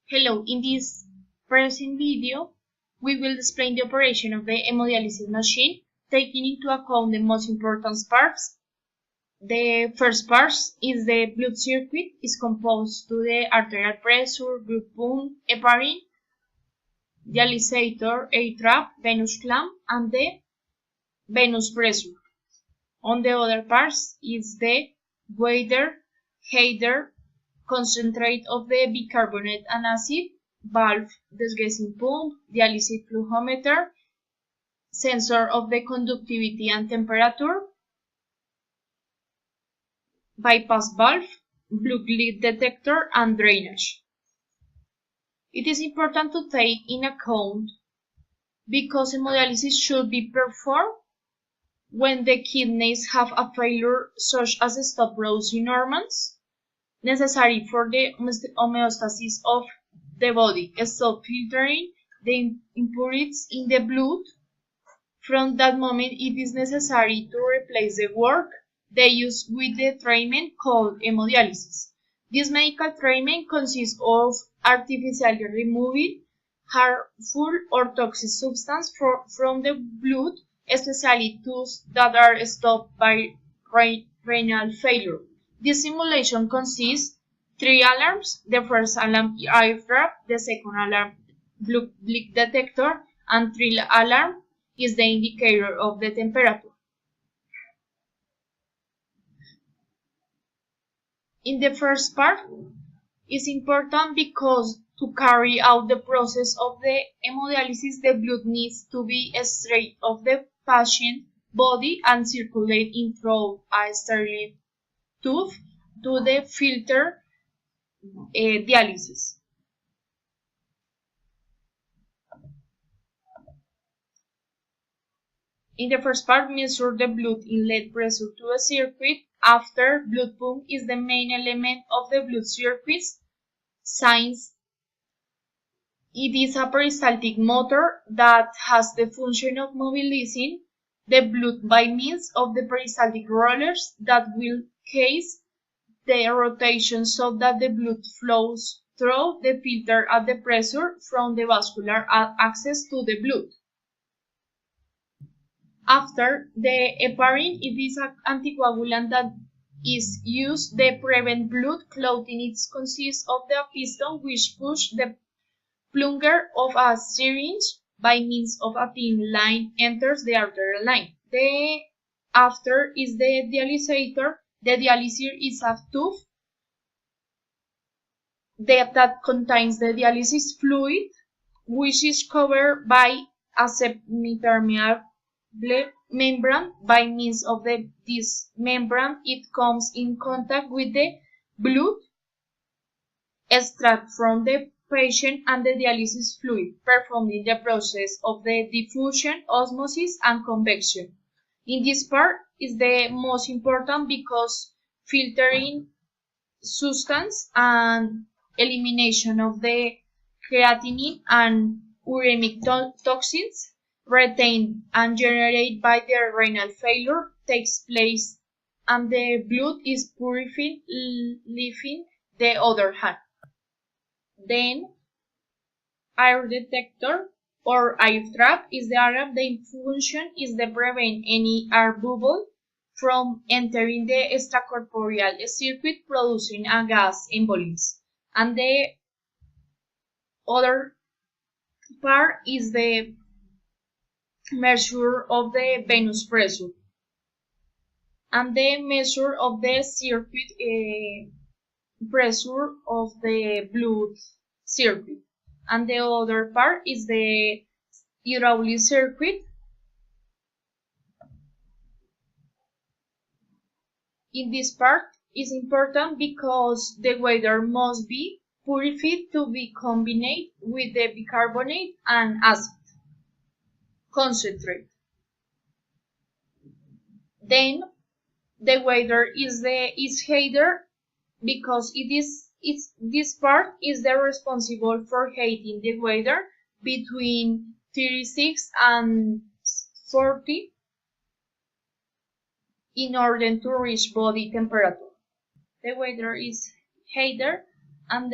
Hello, in this present video, we will explain the operation of the hemodialysis machine, taking into account the most important parts. The first part is the blood circuit, is composed to the arterial pressure, blood pump, heparin, dialysator, A-trap, venous clamp, and the venous pressure. On the other parts is the waiter, header, concentrate of the bicarbonate and acid, valve, disgassing pump, dialysis fluidometer, sensor of the conductivity and temperature, bypass valve, blood lead detector, and drainage. It is important to take in account because hemodialysis should be performed when the kidneys have a failure such as stop producing hormones necessary for the homeostasis of the body, stop filtering the impurities in the blood. From that moment, it is necessary to replace the work they use with the treatment called hemodialysis. This medical treatment consists of artificially removing harmful or toxic substance from the blood, especially those that are stopped by renal failure. This simulation consists 3 alarms. The first alarm is eye trap, the second alarm blood leak detector, and 3 alarm is the indicator of the temperature. In the first part, is important because to carry out the process of the hemodialysis, the blood needs to be straight of the patient body and circulate in through a sterile tube to the filter dialysis. In the first part, measure the blood inlet pressure to a circuit. After, blood pump is the main element of the blood circuits. Since it is a peristaltic motor that has the function of mobilizing the blood by means of the peristaltic rollers that will cause the rotation so that the blood flows through the filter at the pressure from the vascular access to the blood. After, the heparin, it is an anticoagulant that is used to prevent blood clotting. It consists of the piston which pushes the plunger of a syringe by means of a thin line enters the arterial line. The after is the dialysator. The dialyzer is a tube that contains the dialysis fluid, which is covered by a semi-permeable membrane. By means of this membrane, it comes in contact with the blood extract from the patient and the dialysis fluid, performing the process of the diffusion, osmosis, and convection. In this part is the most important because filtering substance and elimination of the creatinine and uremic toxins retained and generated by the renal failure takes place, and the blood is purified, leaving the other hand. Then, air detector or air trap is the alarm. The function is to prevent any air bubble from entering the extracorporeal circuit, producing a gas embolism. And the other part is the measure of the venous pressure and the measure of the circuit pressure of the blood circuit. And the other part is the hydraulic circuit. In this part is important because the water must be purified to be combined with the bicarbonate and acid concentrate. Then the water is heater because this part is the responsible for heating the water between 36 and 40 in order to reach body temperature. The water is heater and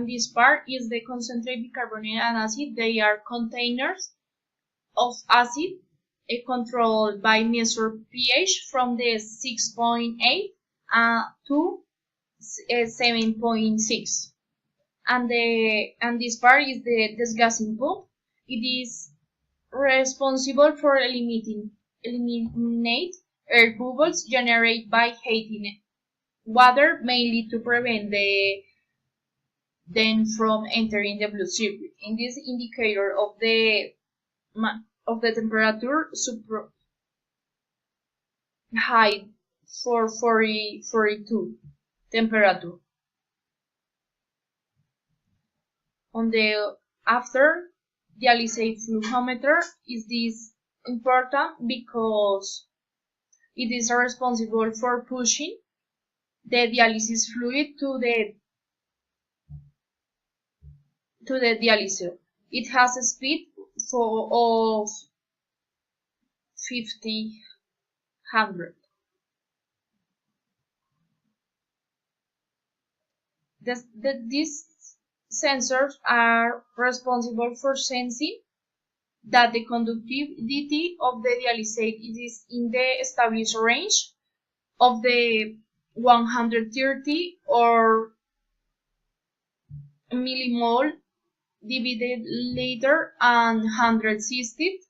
this part is the concentrated bicarbonate and acid. They are containers of acid controlled by measured pH from the 6.8 to 7.6. And this part is the disgassing pump. It is responsible for eliminate air bubbles generated by heating water, mainly to prevent them from entering the blood circuit. In this indicator of the temperature high for 42 temperature. On the after dialysis fluidometer is this important because it is responsible for pushing the dialysis fluid to the dialyzer. It has a speed of 50-100. These sensors are responsible for sensing that the conductivity of the dialysate is in the established range of the 130 or millimole divided liter and 160,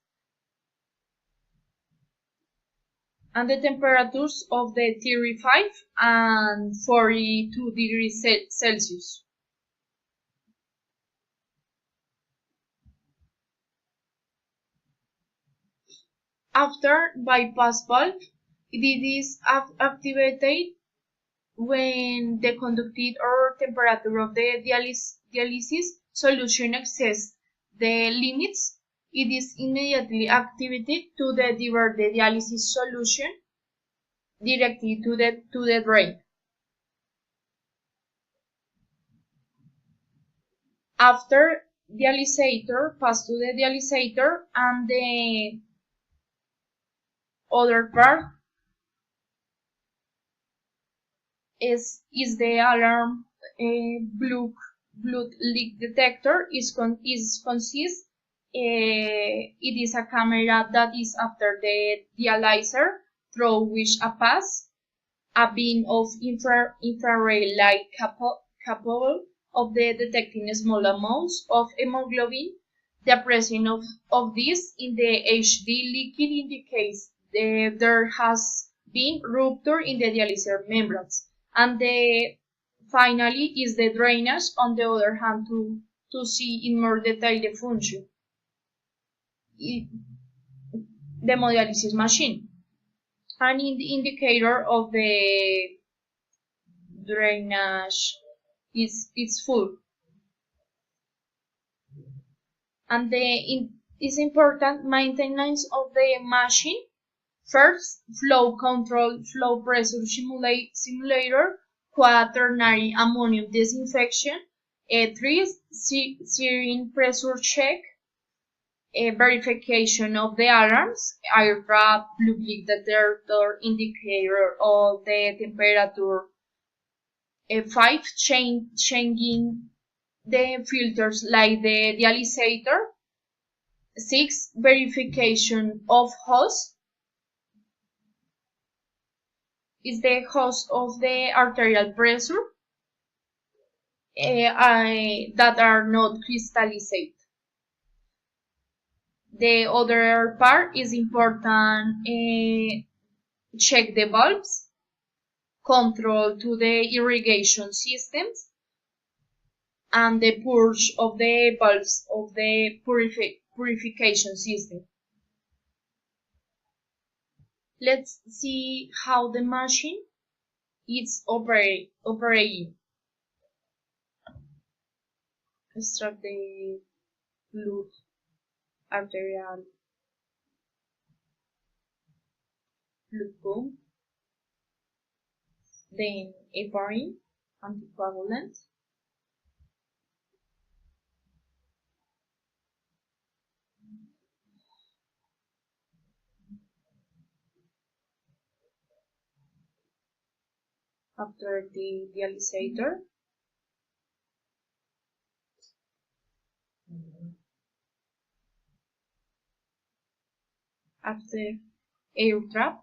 and the temperatures of the 35 and 42 degrees Celsius. After bypass valve, it is activated when the conductivity or temperature of the dialysis solution exceeds the limits. It is immediately activated to divert the dialysis solution directly to the drain. After dialysator, pass to the dialysator, and the other part is the alarm blood leak detector. It is a camera that is after the dialyzer, through which a beam of infrared light capable of detecting small amounts of hemoglobin. The presence of this in the HD liquid indicates there has been rupture in the dialyzer membranes. And finally is the drainage, on the other hand, to see in more detail the function. The Hemodyalsis machine. An indicator of the drainage is full. And is important maintenance of the machine. First, flow control, flow pressure simulator, quaternary ammonium disinfection, 3, searing pressure check, verification of the alarms, air trap, blood leak detector, indicator of the temperature, 5, changing the filters like the dialysator, 6, verification of host, is the host of the arterial pressure that are not crystallized. The other part is important, check the valves, control to the irrigation systems, and the purge of the valves of the purification system. Let's see how the machine is operating. Extract the blood arterial blood pump, then heparin, anticoagulant, after the dialysator, after air trap.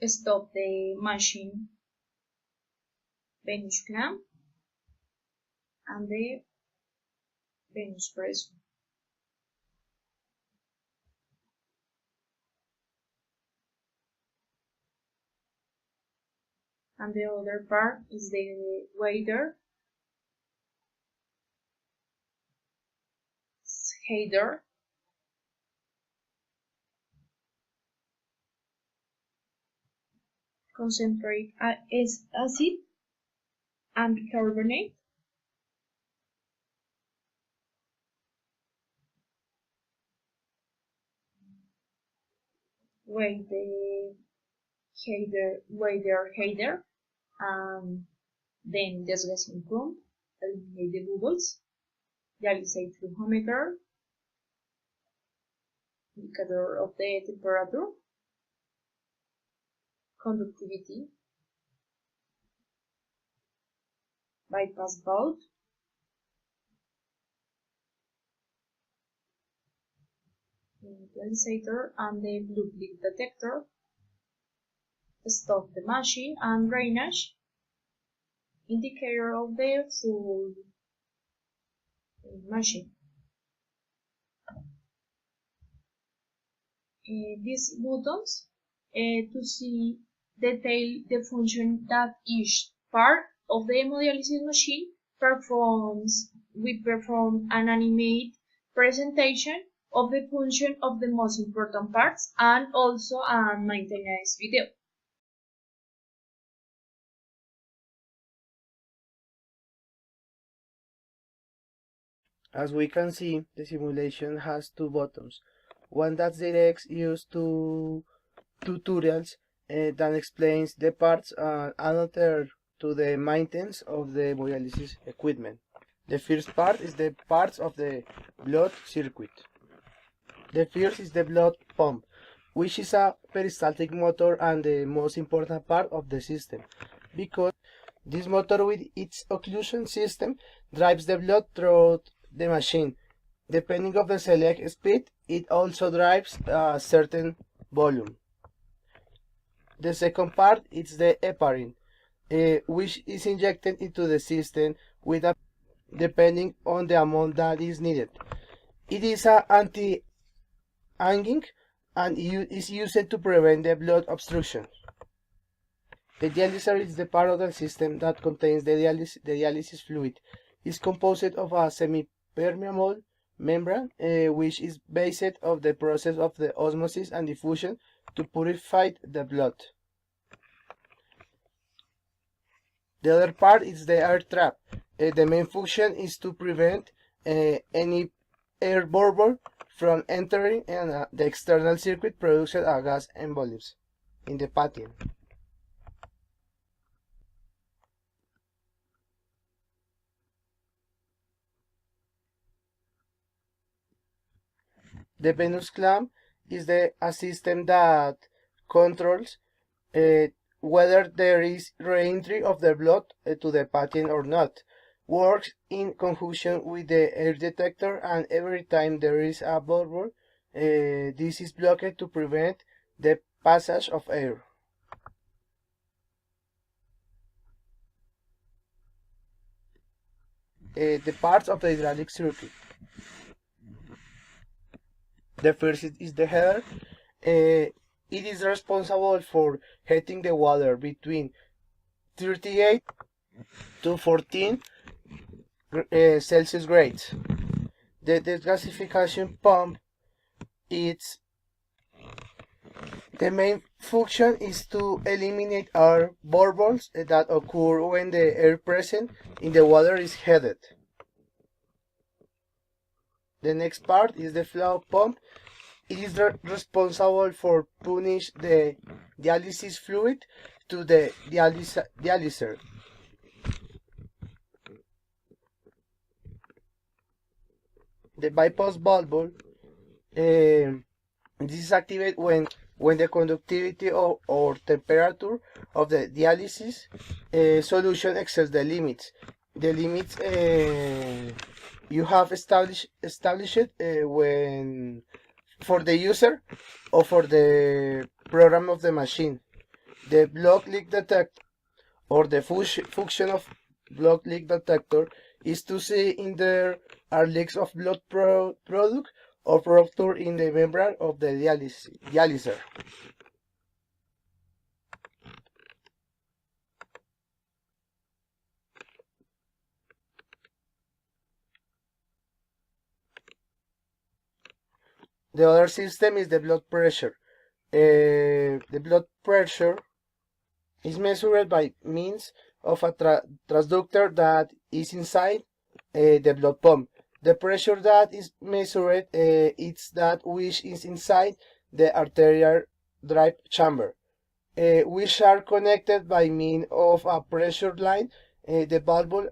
Stop the machine Venus clamp and the Venus press. And the other part is the wader header. Concentrate acid and bicarbonate. Weigh the header, and then desgassing pump, eliminate the bubbles, dialysate thermometer, indicator of the temperature, conductivity, bypass valve, dialysator and the blue leak detector, stop the machine and drainage, indicator of the full machine. These buttons to see detail the function that each part of the hemodialysis machine performs. We perform an animate presentation of the function of the most important parts and also a maintenance video. As we can see, the simulation has two buttons. One that's direct used to tutorials that explains the parts, and another to the maintenance of the hemodialysis equipment. The first part is the parts of the blood circuit. The first is the blood pump, which is a peristaltic motor and the most important part of the system, because this motor with its occlusion system drives the blood through the machine. Depending on the select speed, it also drives a certain volume. The second part is the heparin, which is injected into the system with a depending on the amount that is needed. It is an anti-anging and is used to prevent the blood obstruction. The dialyzer is the part of the system that contains the dialysis fluid. It is composed of a semi-permeable membrane, which is based on the process of the osmosis and diffusion to purify the blood. The other part is the air trap. The main function is to prevent any air bubble from entering, and the external circuit produces a gas envelopes in the patient. The Venus clamp is a system that controls whether there is re-entry of the blood to the patient or not. Works in conjunction with the air detector, and every time there is a bubble, this is blocked to prevent the passage of air. The parts of the hydraulic circuit. The first is the header. It is responsible for heating the water between 38 to 14 Celsius grades. The desgasification pump, the main function is to eliminate air bubbles that occur when the air present in the water is heated. The next part is the flow pump. It is responsible for punish the dialysis fluid to the dialyzer. The bypass valve, this is activated when the conductivity or temperature of the dialysis solution exceeds the limits. the limits you have established when for the user or for the program of the machine. The blood leak detector or the function of blood leak detector is to see if there are leaks of blood product or rupture in the membrane of the dialyzer. The other system is the blood pressure. The blood pressure is measured by means of a transducer that is inside the blood pump. The pressure that is measured is that which is inside the arterial drive chamber, which are connected by means of a pressure line. The valve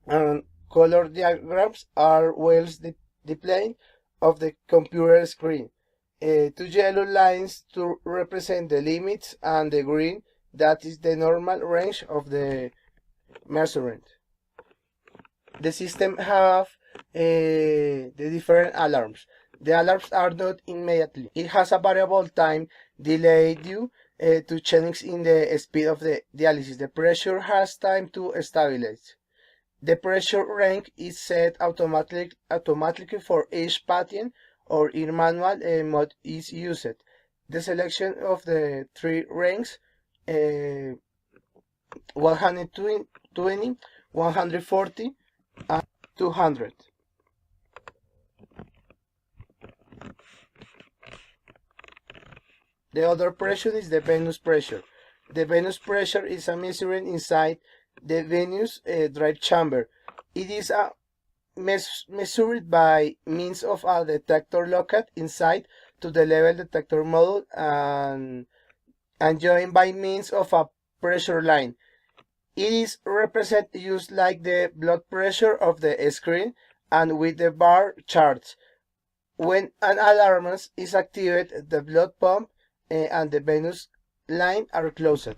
and color diagrams are well displayed of the computer screen. Two yellow lines to represent the limits and the green that is the normal range of the measurement. The system have the different alarms. The alarms are not immediately. It has a variable time delay due to changes in the speed of the dialysis. The pressure has time to stabilize. The pressure range is set automatically for each patient or in manual mode is used. The selection of the three ranges 120, 140, and 200. The other pressure is the venous pressure. The venous pressure is a measurement inside the venous drive chamber. It is measured by means of a detector located inside to the level detector module and joined by means of a pressure line. It is represented used like the blood pressure of the screen and with the bar charts. When an alarm is activated, the blood pump and the venous line are closed.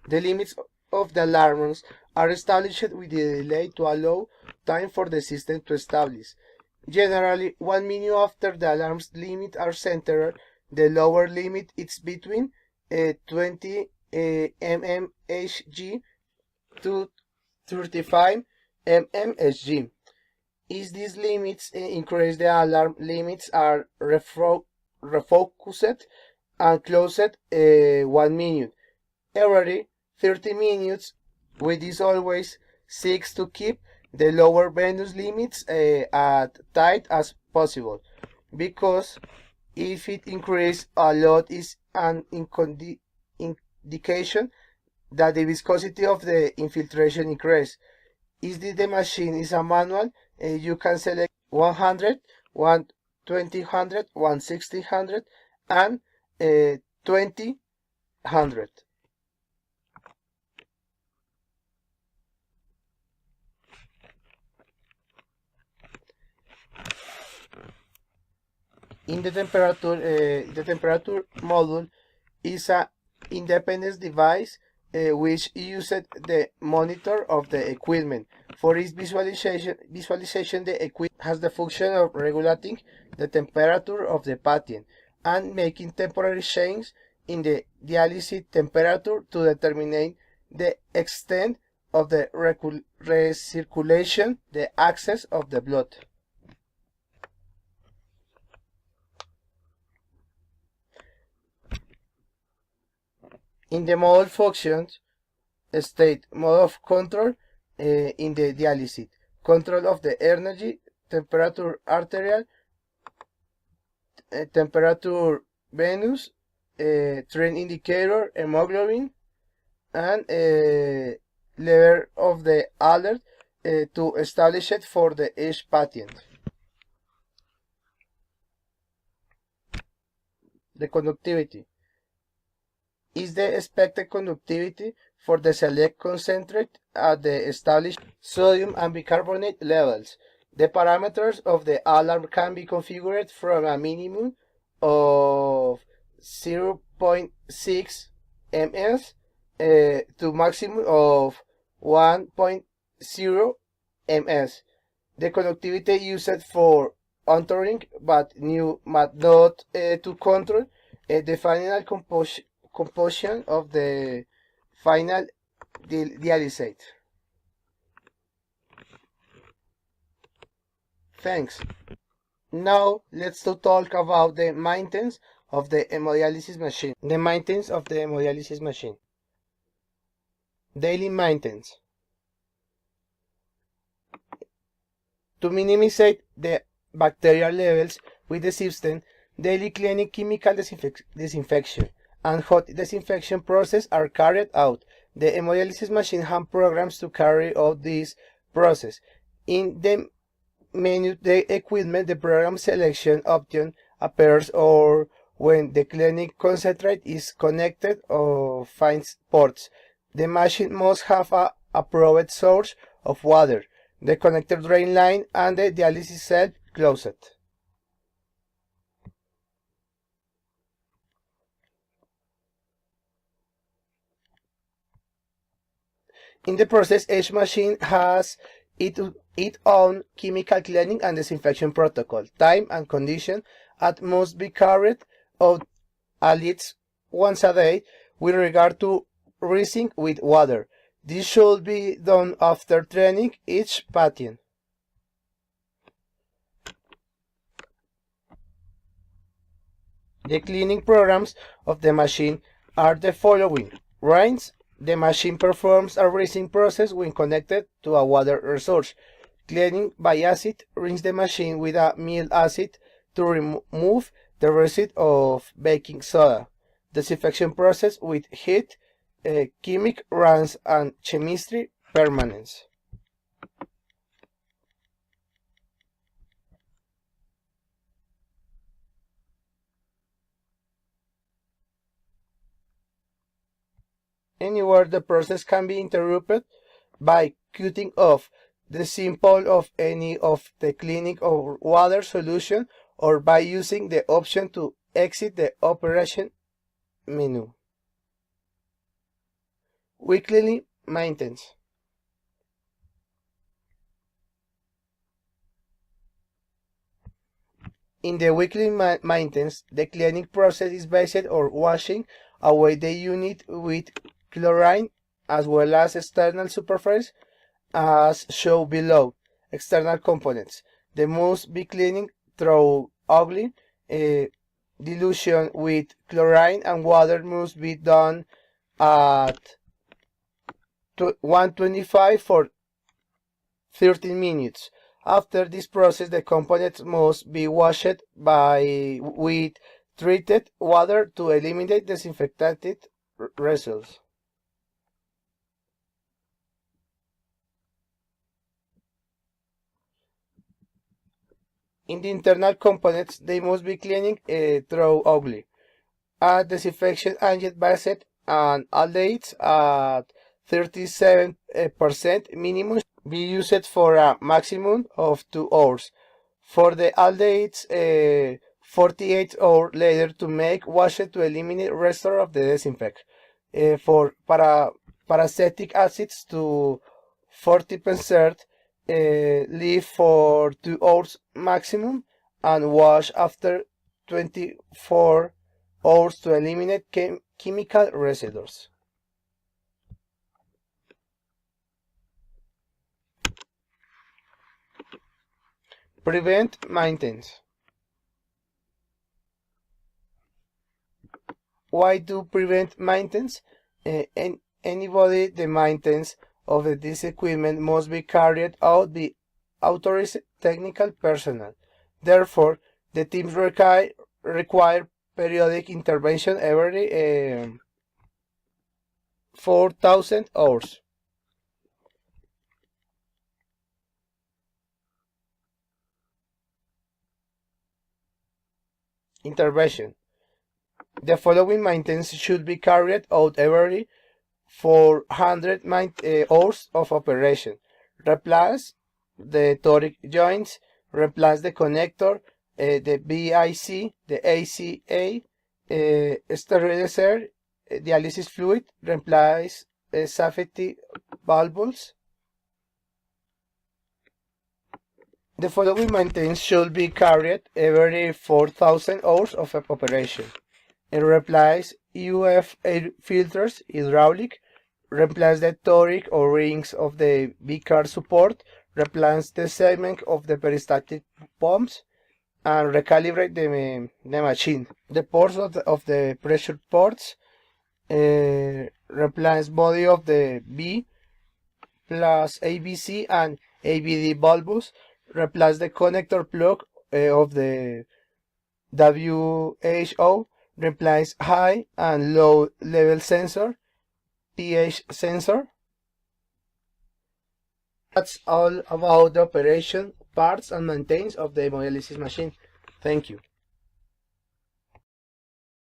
The limits of the alarms are established with the delay to allow time for the system to establish. Generally, 1 minute after the alarms limit are centered, the lower limit is between 20 mmHg to 35 mmHg. If these limits increase, the alarm limits are refocused and closed 1 minute. Every 30 minutes, with this always seeks to keep the lower venous limits as tight as possible, because if it increases a lot is an indication that the viscosity of the infiltration increases. If the machine is a manual, you can select 100, 120, 100, 160, 100, and 20, 100. In the temperature module is an independent device which uses the monitor of the equipment. For its visualization, the equipment has the function of regulating the temperature of the patient and making temporary changes in the dialysis temperature to determine the extent of the recirculation, the access of the blood. In the model functions state mode of control in the dialysis, control of the energy, temperature arterial, temperature venous, trend indicator, hemoglobin, and level of the alert to establish it for the each patient. The conductivity is the expected conductivity for the select concentrate at the established sodium and bicarbonate levels. The parameters of the alarm can be configured from a minimum of 0.0 0.6 ms to maximum of 1.0 ms. The connectivity used for entering but not to control the final composition of the final dialysate. Thanks. Now let's talk about the maintenance of the hemodialysis machine. The maintenance of the hemodialysis machine. Daily maintenance. To minimize the bacterial levels with the system, daily cleaning, chemical disinfection, and hot disinfection process are carried out. The hemodialysis machine has programs to carry out this process. In the menu the equipment, the program selection option appears, or when the cleaning concentrate is connected or finds ports. The machine must have a approved source of water, the connected drain line, and the dialysis cell closet. In the process, each machine has its own chemical cleaning and disinfection protocol, time and condition, and must be carried out at least once a day with regard to rinsing with water. This should be done after training each patient. The cleaning programs of the machine are the following. Rinse. The machine performs a rinsing process when connected to a water resource. Cleaning by acid. Rinse the machine with a mild acid to remove the residue of baking soda. Disinfection process with heat, chemic rinse, and chemistry permanence. Anywhere the process can be interrupted by cutting off the sample of any of the cleaning or water solution, or by using the option to exit the operation menu. Weekly maintenance. In the weekly maintenance, the cleaning process is based on washing away the unit with chlorine as well as external superficies as shown below. External components. They must be cleaning through ugly dilution with chlorine, and water must be done at 125 for 13 minutes. After this process, the components must be washed with treated water to eliminate disinfected residues. In the internal components, they must be cleaning through ugly. A disinfection agent based on aldehydes at 37% minimum be used for a maximum of 2 hours. For the aldehydes, 48 hours later to make wash to eliminate rest of the disinfect. For parasitic acids to 40%, leave for 2 hours maximum, and wash after 24 hours to eliminate chemical residues. Prevent maintenance. Why do prevent maintenance? Anybody the maintenance of this equipment must be carried out by authorized technical personnel. Therefore, the teams require periodic intervention every 4,000 hours. Intervention. The following maintenance should be carried out every 400 hours of operation. Replace the toric joints, replace the connector, the BIC, the ACA, sterilizer dialysis fluid, replace safety valves. The following maintenance should be carried every 4,000 hours of operation. And replace UF air filters, hydraulic, replace the toric or rings of the V-car support, replace the segment of the peristaltic pumps, and recalibrate the machine. The ports of the pressure ports, replace body of the B plus ABC and ABD bulbs, replace the connector plug of the WHO, replace high and low level sensor, pH sensor. That's all about the operation, parts and maintenance of the hemolysis machine. Thank you.